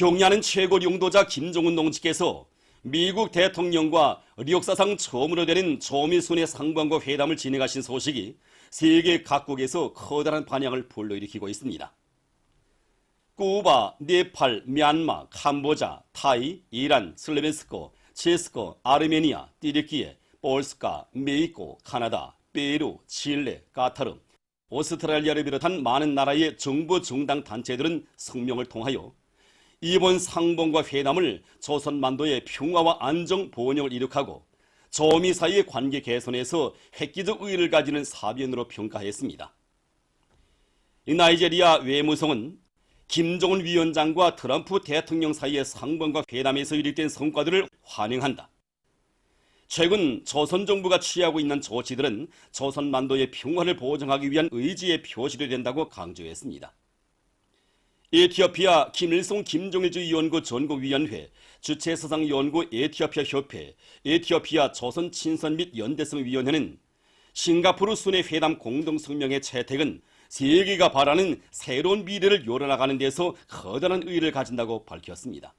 경의하는 최고 용도자 김정은 동지께서 미국 대통령과 역사상 처음으로 되는 조미순의 상부왕과 회담을 진행하신 소식이 세계 각국에서 커다란 반향을 불러일으키고 있습니다. 쿠바, 네팔, 미얀마, 캄보자, 타이, 이란, 슬로벤스크, 체스크, 아르메니아, 띠르키예, 볼스카, 멕시코, 카나다, 페루, 칠레, 카타르, 오스트랄리아를 비롯한 많은 나라의 정부 정당 단체들은 성명을 통하여 이번 상봉과 회담을 조선만도의 평화와 안정 번영을 이룩하고 조미 사이의 관계 개선에서 획기적 의의를 가지는 사변으로 평가했습니다. 나이제리아 외무성은 김정은 위원장과 트럼프 대통령 사이의 상봉과 회담에서 이룩된 성과들을 환영한다. 최근 조선 정부가 취하고 있는 조치들은 조선만도의 평화를 보장하기 위한 의지의 표시로 된다고 강조했습니다. 에티오피아 김일성 김정일주의 연구 전국위원회, 주체사상연구 에티오피아 협회, 에티오피아 조선 친선 및 연대성 위원회는 싱가포르 순회 회담 공동성명의 채택은 세계가 바라는 새로운 미래를 열어나가는 데서 커다란 의의를 가진다고 밝혔습니다.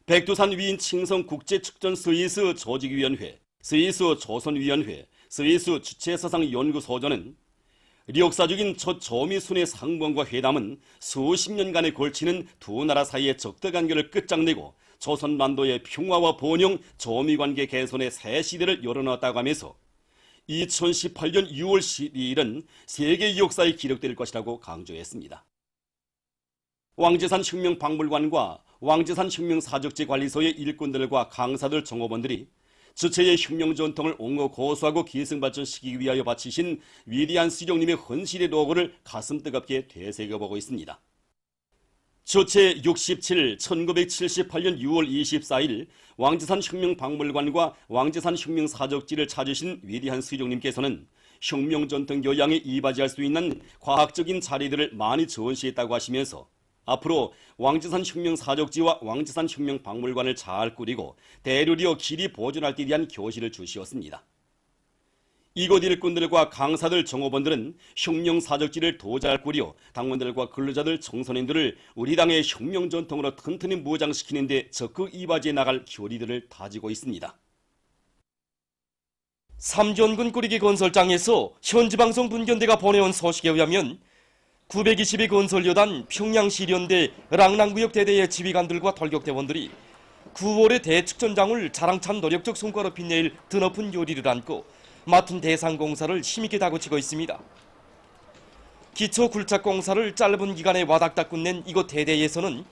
백두산 위인 칭성 국제축전 스위스 조직위원회, 스위스 조선위원회, 스위스 주체사상연구소전은 역사적인 첫 조미순의 상봉과 회담은 수십 년간에 걸치는 두 나라 사이의 적대관계를 끝장내고 조선만도의 평화와 번영, 조미관계 개선의 새 시대를 열어놨다고 하면서 2018년 6월 12일은 세계 역사에 기록될 것이라고 강조했습니다. 왕제산 혁명박물관과 왕제산 혁명사적지 관리소의 일꾼들과 강사들 종업원들이 주체의 혁명 전통을 옹호 고수하고 기승발전시키기 위하여 바치신 위대한 수령님의 헌신의 노고를 가슴 뜨겁게 되새겨보고 있습니다. 주체 67, 1978년 6월 24일 왕제산 혁명박물관과 왕제산 혁명사적지를 찾으신 위대한 수령님께서는 혁명 전통 교양에 이바지할 수 있는 과학적인 자료들을 많이 전시했다고 하시면서 앞으로 왕제산 혁명사적지와 왕제산 혁명박물관을 잘 꾸리고 대류리어 길이 보존할 데 대한 교실을 주시었습니다. 이곳 일꾼들과 강사들, 정호원들은 혁명사적지를 더 잘 꾸려 당원들과 근로자들, 청소년들을 우리 당의 혁명 전통으로 튼튼히 무장시키는 데 적극 이바지해 나갈 결의들을 다지고 있습니다. 삼전군 꾸리기 건설장에서 현지방송 분견대가 보내온 소식에 의하면 920의 건설여단 평양시련대 랑랑구역 대대의 지휘관들과 돌격대원들이 9월의 대축전장을 자랑찬 노력적 성과로 빛낼 드높은 요리를 안고 맡은 대상공사를 힘있게 다그치고 있습니다. 기초굴착공사를 짧은 기간에 와닥닥 끝낸 이곳 대대에서는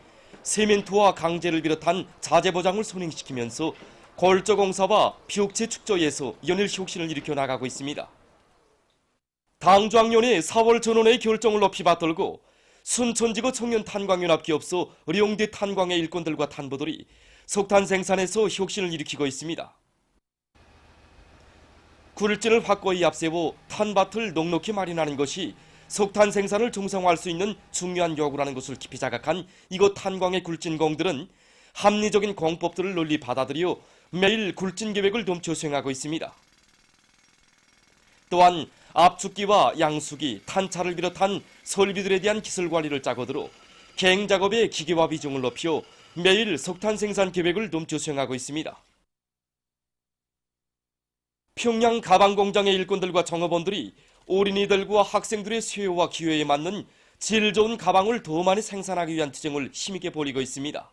세멘트와 강제를 비롯한 자재보장을 선행시키면서 골조공사와 비옥체 축조에서 연일 혁신을 일으켜 나가고 있습니다. 당주학년의 4월 전원의 결정을 높이 받들고 순천지구 청년탄광연합기업소 령대 탄광의 일꾼들과 탄보들이 석탄 생산에서 혁신을 일으키고 있습니다. 굴진을 확고히 앞세워 탄밭을 넉넉히 마련하는 것이 석탄 생산을 정상화할 수 있는 중요한 요구라는 것을 깊이 자각한 이곳 탄광의 굴진공들은 합리적인 공법들을 널리 받아들여 매일 굴진 계획을 dom쳐 수행하고 있습니다. 또한 압축기와 양수기, 탄차를 비롯한 설비들에 대한 기술 관리를 짜고들어 갱 작업의 기계화 비중을 높여 매일 석탄 생산 계획을 dom쳐 수행하고 있습니다. 평양 가방 공장의 일꾼들과 정업원들이 어린이들과 학생들의 수요와 기회에 맞는 질 좋은 가방을 더 많이 생산하기 위한 투쟁을 힘있게 벌이고 있습니다.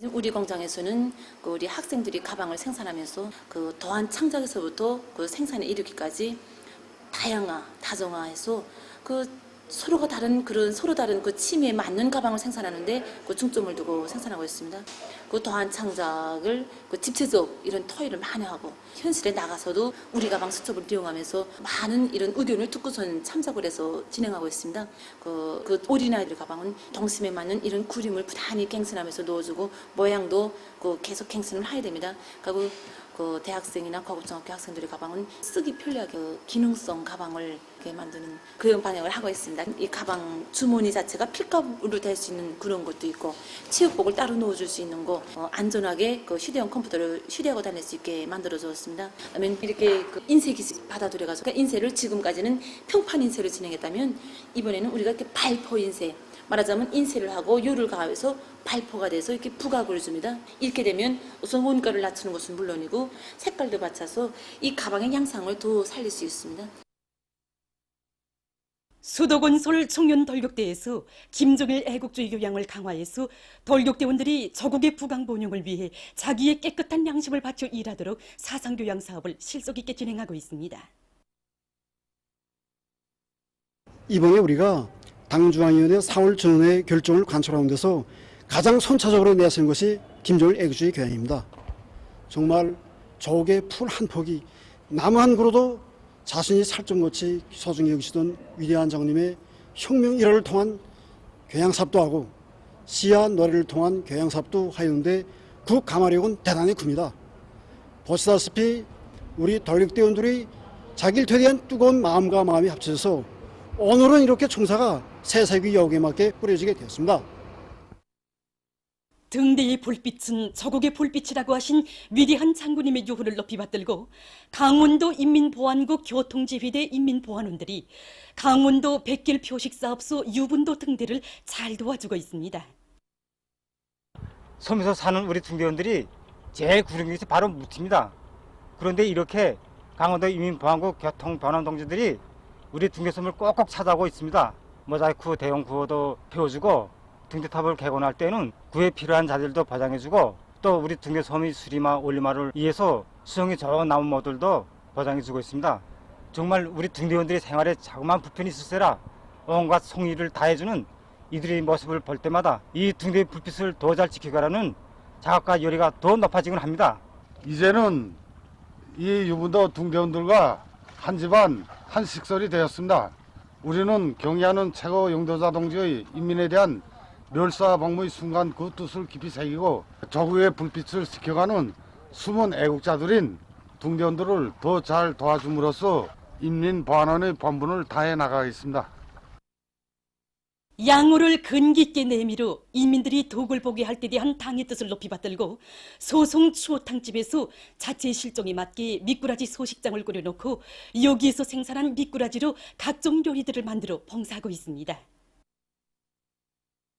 우리 공장에서는 우리 학생들이 가방을 생산하면서 더한 창작에서부터 생산에 이르기까지 다정화해서 서로 다른 취미에 맞는 가방을 생산하는데 중점을 두고 생산하고 있습니다. 더한 창작을 집체적 이런 토의를 많이 하고 현실에 나가서도 우리 가방 수첩을 이용하면서 많은 이런 의견을 듣고선 참작을 해서 진행하고 있습니다. 어린아이들 가방은 동심에 맞는 이런 그림을 부단히 갱신하면서 넣어주고 모양도 계속 갱신을 해야 됩니다. 대학생이나 고급중학교 학생들의 가방은 쓰기 편리하게 기능성 가방을 이렇게 만드는 그런 방향을 하고 있습니다. 이 가방 주머니 자체가 필값으로 될 수 있는 그런 것도 있고 체육복을 따로 넣어줄 수 있는 거 안전하게 그 휴대용 컴퓨터를 휴대하고 다닐 수 있게 만들어 주었습니다. 그다음에 이렇게 그 인쇄기 받아들여가지고 그러니까 인쇄를 지금까지는 평판 인쇄를 진행했다면 이번에는 우리가 이렇게 발포 인쇄 말하자면 인쇄를 하고 요를 가해서 발포가 돼서 이렇게 부각을 줍니다. 이렇게 되면 우선 원가를 낮추는 것은 물론이고 색깔도 맞춰서 이 가방의 양상을 더 살릴 수 있습니다. 수도건설 청년 돌격대에서 김정일 애국주의 교양을 강화해서 돌격대원들이 조국의 부강 번영을 위해 자기의 깨끗한 양심을 바쳐 일하도록 사상교양 사업을 실속 있게 진행하고 있습니다. 이번에 우리가 당중앙위원회 4월 전원의 결정을 관철하는 데서 가장 선차적으로 내세운 것이 김정일 애국주의 교양입니다. 정말 조국의 풀 한 폭이 나무 한 그루도 자신이 살점같이 소중히 여기시던 위대한 장님의 혁명 일화를 통한 교양사업도 하고 시와 노래를 통한 교양사업도 하였는데 그 가마력은 대단히 큽니다. 보시다시피 우리 돌격대원들이 자기를 위한 뜨거운 마음과 마음이 합쳐져서 오늘은 이렇게 총사가 새세기 여우에 맞게 뿌려지게 되었습니다. 등대의 불빛은 조국의 불빛이라고 하신 위대한 장군님의 유후를 높이 받들고 강원도 인민보안국 교통지휘대 인민보안원들이 강원도 백길 표식사업소 유분도 등대를 잘 도와주고 있습니다. 섬에서 사는 우리 등대원들이 제일 구름이 바로 묻힙니다. 그런데 이렇게 강원도 인민보안국 교통변환 동지들이 우리 등대섬을 꼭꼭 찾아오고 있습니다. 모자이크 대형 구호도 배워주고 등대탑을 개건할 때는 구에 필요한 자재들도 보장해주고 또 우리 등대섬의 수리마 올리마를 위해서 수성이 좋은 나무 모들도 보장해주고 있습니다. 정말 우리 등대원들의 생활에 자그마한 불편이 있을세라 온갖 성의를 다해주는 이들의 모습을 볼 때마다 이 등대의 불빛을 더 잘 지키가라는 자각과 열의가 더 높아지곤 합니다. 이제는 이 유분도 등대원들과 한 집안 한 식설이 되었습니다. 우리는 경의하는 최고 영도자 동지의 인민에 대한 멸사방무의 순간 그 뜻을 깊이 새기고 조국의 불빛을 지켜가는 숨은 애국자들인 등대원들을 더 잘 도와줌으로써 인민보안원의 본분을 다해 나가겠습니다. 양호를 근기 있게 내밀어 인민들이 덕을 보게 할 때 대한 당의 뜻을 높이 받들고 소송 추어탕집에서 자체 실정에 맞게 미꾸라지 소식장을 꾸려놓고 여기에서 생산한 미꾸라지로 각종 요리들을 만들어 봉사하고 있습니다.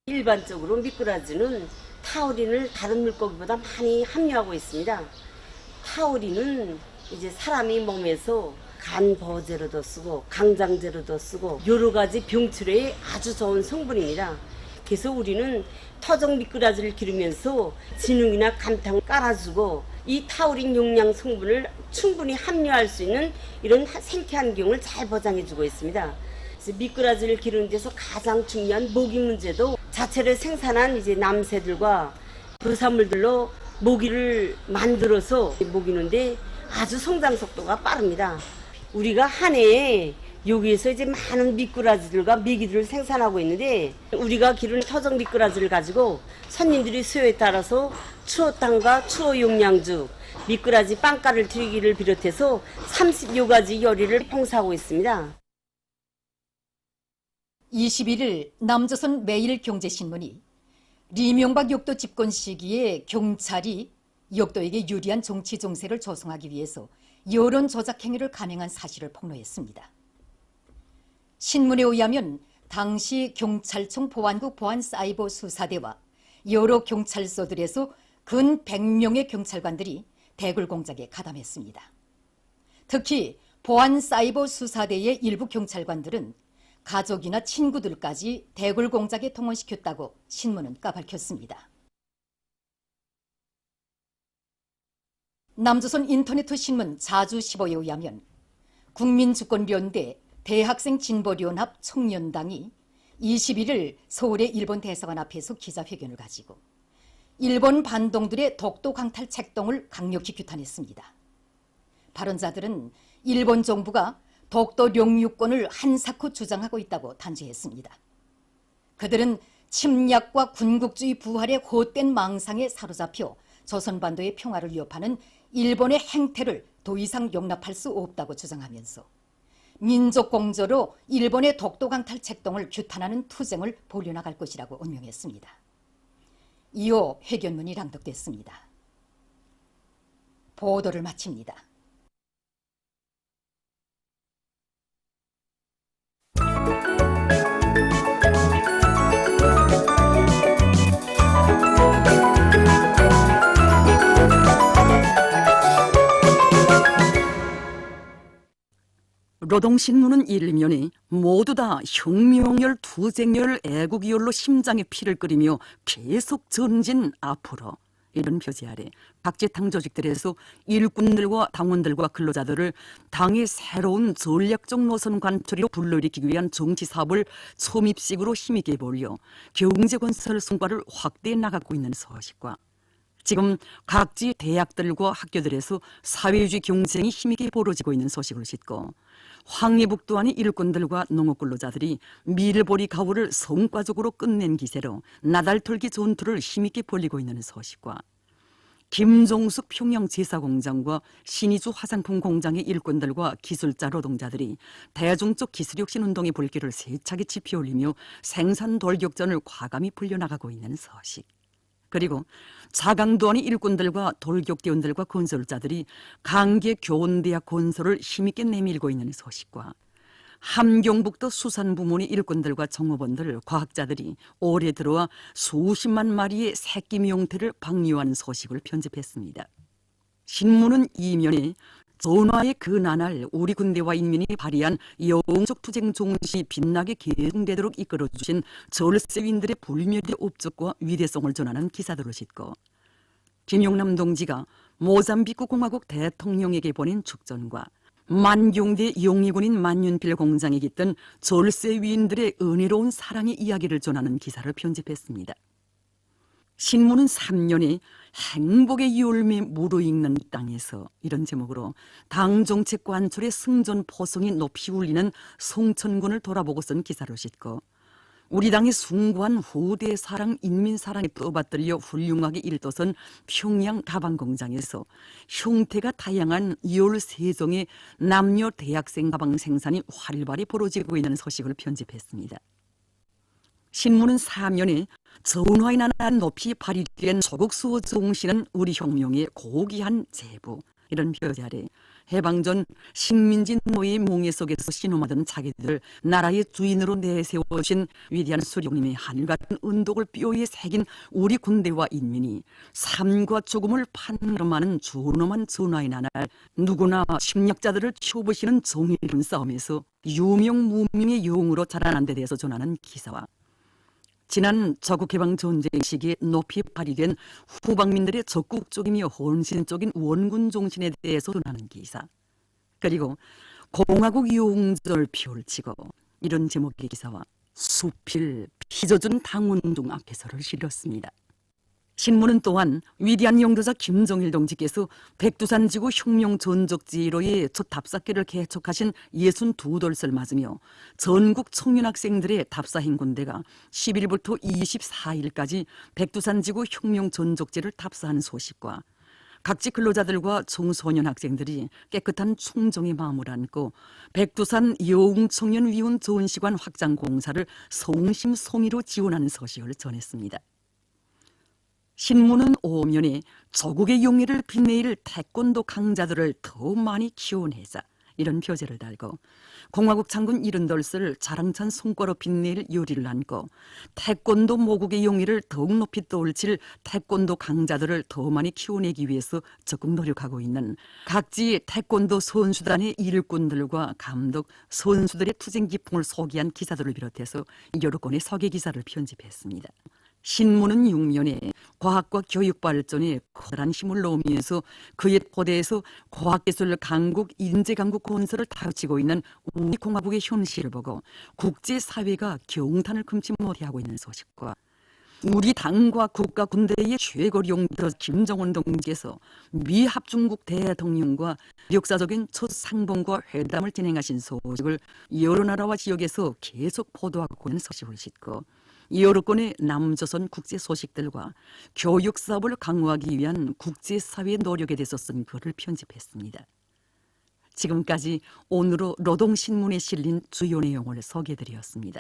일반적으로 미꾸라지는 타우린을 다른 물고기보다 많이 함유하고 있습니다. 타우린은 이제 사람이 몸에서 간 보호제로도 쓰고 강장제로도 쓰고 여러 가지 병치료에 아주 좋은 성분입니다. 그래서 우리는 터정 미꾸라지를 기르면서 진흙이나 감탕을 깔아주고 이 타우린 용량 성분을 충분히 함유할 수 있는 이런 생태 환경을 잘 보장해주고 있습니다. 그래서 미꾸라지를 기르는 데서 가장 중요한 모기 문제도 자체를 생산한 이제 남새들과 부산물들로 모기를 만들어서 먹이는데 아주 성장 속도가 빠릅니다. 우리가 한 해에 여기에서 이제 많은 미꾸라지들과 메기들을 생산하고 있는데 우리가 기르는 터정 미꾸라지를 가지고 손님들이 수요에 따라서 추어탕과 추어용량죽, 미꾸라지 빵가를 튀기를 비롯해서 30여 가지 요리를 봉사하고 있습니다. 21일 남조선 매일경제신문이 리명박 역도 집권 시기에 경찰이 역도에게 유리한 정치 정세를 조성하기 위해서 여론 조작 행위를 감행한 사실을 폭로했습니다. 신문에 의하면 당시 경찰청 보안국 보안사이버수사대와 여러 경찰서들에서 근 100명의 경찰관들이 대굴 공작에 가담했습니다. 특히 보안사이버수사대의 일부 경찰관들은 가족이나 친구들까지 대굴 공작에 동원시켰다고 신문은 까발켰습니다. 남조선 인터넷 신문 자주15에 의하면 국민주권련대 대학생 진보연합 청년당이 21일 서울의 일본 대사관 앞에서 기자회견을 가지고 일본 반동들의 독도 강탈 책동을 강력히 규탄했습니다. 발언자들은 일본 정부가 독도 영유권을 한사코 주장하고 있다고 단죄했습니다. 그들은 침략과 군국주의 부활의 헛된 망상에 사로잡혀 조선반도의 평화를 위협하는 일본의 행태를 더 이상 용납할 수 없다고 주장하면서 민족공조로 일본의 독도 강탈 책동을 규탄하는 투쟁을 벌여나갈 것이라고 언명했습니다. 이후 회견문이 낭독됐습니다. 보도를 마칩니다. 노동신문은 일면에 모두 다 혁명열, 투쟁열, 애국열로 심장에 피를 끓이며 계속 전진 앞으로, 이런 표지 아래 각지 당 조직들에서 일꾼들과 당원들과 근로자들을 당의 새로운 전략적 노선 관철로 불러일으키기 위한 정치 사업을 초입식으로 힘있게 벌여 경제 건설 성과를 확대해 나가고 있는 소식과, 지금 각지 대학들과 학교들에서 사회주의 경쟁이 힘있게 벌어지고 있는 소식을 싣고, 황해북도안의 일꾼들과 농업근로자들이 밀보리 가후를 성과적으로 끝낸 기세로 나달털기 전투를 힘있게 벌이고 있는 소식과, 김종숙 평양 제사공장과 신의주 화장품 공장의 일꾼들과 기술자 노동자들이 대중적 기술혁신 운동의 불길을 세차게 지펴올리며 생산 돌격전을 과감히 불려나가고 있는 소식, 그리고 자강도안의 일꾼들과 돌격대원들과 건설자들이 강계 교원대학 건설을 힘있게 내밀고 있는 소식과, 함경북도 수산부문의 일꾼들과 정업원들, 과학자들이 올해 들어와 수십만 마리의 새끼 명태를 방류하는 소식을 편집했습니다. 신문은 이면에 전화의 그 나날 우리 군대와 인민이 발휘한 영적 투쟁 정신이 빛나게 계승되도록 이끌어주신 절세윈들의 불멸의 업적과 위대성을 전하는 기사들을 싣고, 김용남 동지가 모잠비크 공화국 대통령에게 보낸 축전과 만경대 영예군인 만윤필 공장에 깃든 절세위인들의 은혜로운 사랑의 이야기를 전하는 기사를 편집했습니다. 신문은 3년에 행복의 열매 무르익는 땅에서, 이런 제목으로 당 정책 관철의 승전 포성이 높이 울리는 송천군을 돌아보고 쓴 기사를 싣고, 우리 당의 숭고한 후대 사랑, 인민 사랑에 떠받들려 훌륭하게 일떠선 평양 가방 공장에서 형태가 다양한 13종의 남녀 대학생 가방 생산이 활발히 벌어지고 있는 소식을 편집했습니다. 신문은 3년에 전화의 나날 높이 발휘된 조국 수호 정신은 우리 혁명의 고귀한 제부, 이런 표지 아래 해방전 식민지 노예의 몽해 속에서 신음하던 자기들 나라의 주인으로 내세워진 위대한 수령님의 하늘같은 은독을 뼈에 새긴 우리 군대와 인민이 삶과 죽음을 판가름하는 존엄한 전화의 나날, 누구나 심력자들을 쳐부시는 정의로운 싸움에서 유명 무명의 영웅으로 자라난 데 대해서 전하는 기사와, 지난 조국해방전쟁 시기에 높이 발휘된 후방민들의 적극적이며 헌신적인 원군 정신에 대해서 전하는 기사, 그리고 공화국 용절 펼치고, 이런 제목의 기사와 수필 빚어준 당원중 앞에서를 실었습니다. 신문은 또한 위대한 영도자 김정일 동지께서 백두산지구 혁명 전적지로의 첫 답사길을 개척하신 62돌을 맞으며 전국 청년학생들의 답사행군대가 10일부터 24일까지 백두산지구 혁명 전적지를 답사하는 소식과, 각지 근로자들과 청소년 학생들이 깨끗한 충정의 마음을 안고 백두산 여웅청년위원 전시관 확장 공사를 성심성의로 지원하는 소식을 전했습니다. 신문은 오면에 조국의 용의를 빛내일 태권도 강자들을 더 많이 키워내자, 이런 표제를 달고 공화국 장군 78을 자랑찬 손가로 빛낼 요리를 안고 태권도 모국의 용의를 더욱 높이 떠올칠 태권도 강자들을 더 많이 키워내기 위해서 적극 노력하고 있는 각지 태권도 선수단의 일꾼들과 감독, 선수들의 투쟁 기풍을 소개한 기사들을 비롯해서 여러 건의 소개 기사를 편집했습니다. 신문은 6면에 과학과 교육 발전에 커다란 힘을 넣으면서 그의 포대에서 과학기술 강국, 인재강국 건설을 다루치고 있는 우리 공화국의 현실을 보고 국제사회가 경탄을 금치 못하고 있는 소식과, 우리 당과 국가 군대의 최고 용도 김정은 동지께서 미 합중국 대통령과 역사적인 첫 상봉과 회담을 진행하신 소식을 여러 나라와 지역에서 계속 보도하고 있는 소식을 싣고, 여러 건의 남조선 국제 소식들과 교육 사업을 강화하기 위한 국제사회의 노력에 대해서 쓴 글을 편집했습니다. 지금까지 오늘의 노동신문에 실린 주요 내용을 소개해드렸습니다.